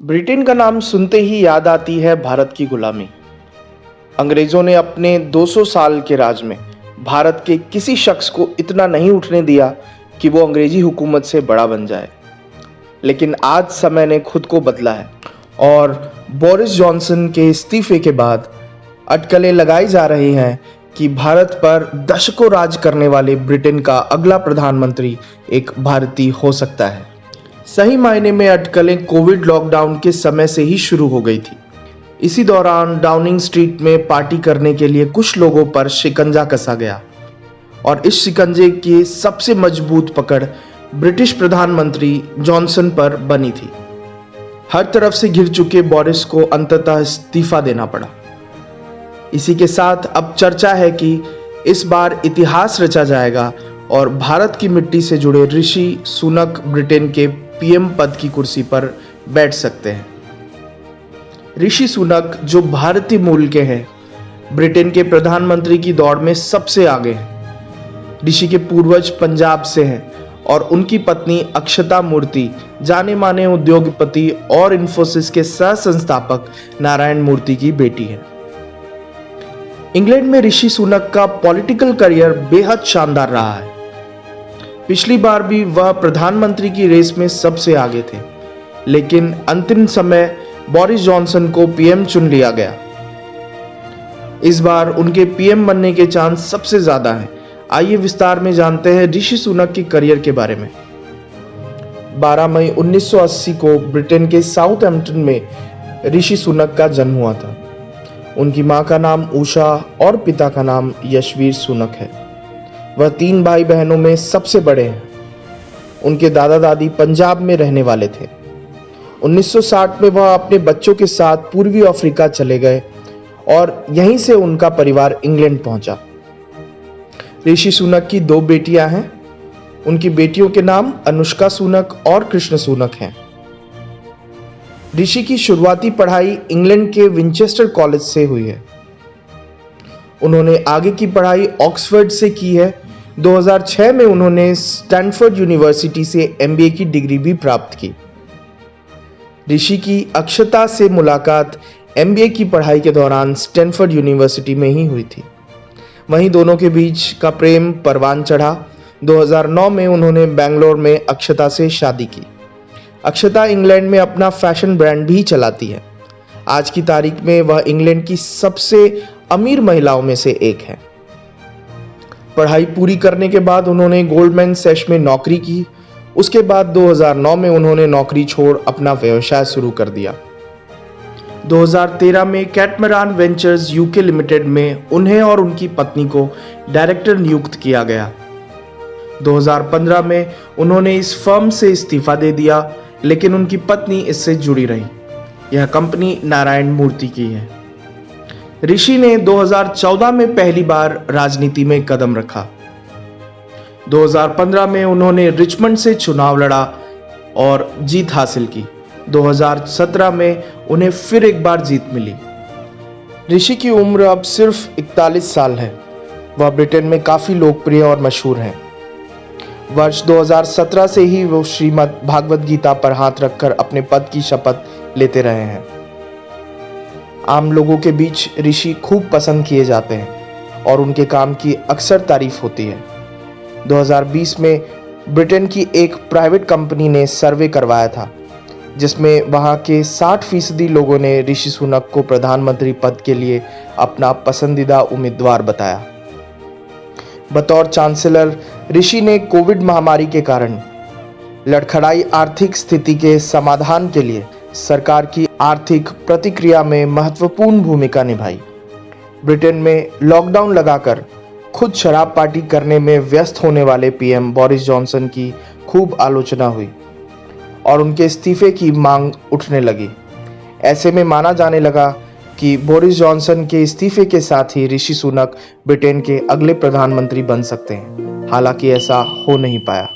Britain का नाम सुनते ही याद आती है भारत की गुलामी। अंग्रेजों ने अपने 200 साल के राज में भारत के किसी शख्स को इतना नहीं उठने दिया कि वो अंग्रेजी हुकूमत से बड़ा बन जाए। लेकिन आज समय ने खुद को बदला है और बोरिस जॉनसन के इस्तीफे के बाद अटकलें लगाई जा रही हैं कि भारत पर दशकों राज करने वाले ब्रिटेन का अगला प्रधानमंत्री एक भारतीय हो सकता है। सही मायने में अटकलें कोविड लॉकडाउन के समय से ही शुरू हो गई थी। इसी दौरान डाउनिंग स्ट्रीट में पार्टी करने के लिए कुछ लोगों पर शिकंजा कसा गया और इस शिकंजे की सबसे मजबूत पकड़ ब्रिटिश प्रधानमंत्री जॉनसन पर बनी थी। हर तरफ से घिर चुके बोरिस को अंततः इस्तीफा देना पड़ा। इसी के साथ अब चर्चा है कि इस बार इतिहास रचा जाएगा और भारत की मिट्टी से जुड़े ऋषि सुनक ब्रिटेन के पीएम पद की कुर्सी पर बैठ सकते हैं। ऋषि सुनक जो भारतीय मूल के हैं, ब्रिटेन के प्रधानमंत्री की दौड़ में सबसे आगे हैं। ऋषि के पूर्वज पंजाब से हैं और उनकी पत्नी अक्षता मूर्ति जाने माने उद्योगपति और इन्फोसिस के सह संस्थापक नारायण मूर्ति की बेटी है। इंग्लैंड में ऋषि सुनक का पॉलिटिकल करियर बेहद शानदार रहा है। पिछली बार भी वह प्रधानमंत्री की रेस में सबसे आगे थे, लेकिन अंतिम समय बोरिस जॉनसन को पीएम चुन लिया गया। इस बार उनके पीएम बनने के चांस सबसे ज्यादा हैं। आइए विस्तार में जानते हैं ऋषि सुनक के करियर के बारे में। 12 मई 1980 को ब्रिटेन के साउथहैम्पटन में ऋषि सुनक का जन्म हुआ था। उनकी मां का नाम उषा और पिता का नाम यशवीर सुनक है। वह 3 भाई बहनों में सबसे बड़े हैं। उनके दादा दादी पंजाब में रहने वाले थे। 1960 में वह अपने बच्चों के साथ पूर्वी अफ्रीका चले गए और यहीं से उनका परिवार इंग्लैंड पहुंचा। ऋषि सुनक की 2 बेटियां हैं। उनकी बेटियों के नाम अनुष्का सुनक और कृष्ण सुनक हैं। ऋषि की शुरुआती पढ़ाई इंग्लैंड के विंचेस्टर कॉलेज से हुई है। उन्होंने आगे की पढ़ाई ऑक्सफोर्ड से की है। 2006 में उन्होंने स्टैनफोर्ड यूनिवर्सिटी से एमबीए की डिग्री भी प्राप्त की। ऋषि की अक्षता से मुलाकात एमबीए की पढ़ाई के दौरान स्टैनफोर्ड यूनिवर्सिटी में ही हुई थी। वहीं दोनों के बीच का प्रेम परवान चढ़ा। 2009 में उन्होंने बेंगलोर में अक्षता से शादी की। अक्षता इंग्लैंड में अपना फैशन ब्रांड भी चलाती है। आज की तारीख में वह इंग्लैंड की सबसे अमीर महिलाओं में से एक है। पढ़ाई पूरी करने के बाद उन्होंने गोल्डमैन सैश में नौकरी की। उसके बाद 2009 में उन्होंने नौकरी छोड़ अपना व्यवसाय शुरू कर दिया। 2013 में कैटमरान वेंचर्स यूके लिमिटेड में उन्हें और उनकी पत्नी को डायरेक्टर नियुक्त किया गया। 2015 में उन्होंने इस फर्म से इस्तीफा दे दिया, लेकिन उनकी पत्नी इससे जुड़ी रही। यह कंपनी नारायण मूर्ति की है। ऋषि ने 2014 में पहली बार राजनीति में कदम रखा। 2015 में उन्होंने रिचमंड से चुनाव लड़ा और जीत हासिल की। 2017 में उन्हें फिर एक बार जीत मिली। ऋषि की उम्र अब सिर्फ 41 साल है। वह ब्रिटेन में काफी लोकप्रिय और मशहूर हैं। वर्ष 2017 से ही वो श्रीमद् भागवत गीता पर हाथ रखकर अपने पद की शपथ लेते रहे हैं। आम लोगों के बीच ऋषि खूब पसंद किए जाते हैं और उनके काम की अक्सर तारीफ होती है। 2020 में ब्रिटेन की एक प्राइवेट कंपनी ने सर्वे करवाया था, जिसमें वहां के 60% लोगों ने ऋषि सुनक को प्रधानमंत्री पद के लिए अपना पसंदीदा उम्मीदवार बताया। बतौर चांसलर ऋषि ने कोविड महामारी के कारण लड़खड़ाई आर्थिक स्थिति के समाधान के लिए सरकार की आर्थिक प्रतिक्रिया में महत्वपूर्ण भूमिका निभाई। ब्रिटेन में लॉकडाउन लगाकर खुद शराब पार्टी करने में व्यस्त होने वाले पीएम बोरिस जॉनसन की खूब आलोचना हुई और उनके इस्तीफे की मांग उठने लगी। ऐसे में माना जाने लगा कि बोरिस जॉनसन के इस्तीफे के साथ ही ऋषि सुनक ब्रिटेन के अगले प्रधानमंत्री बन सकते हैं। हालांकि ऐसा हो नहीं पाया।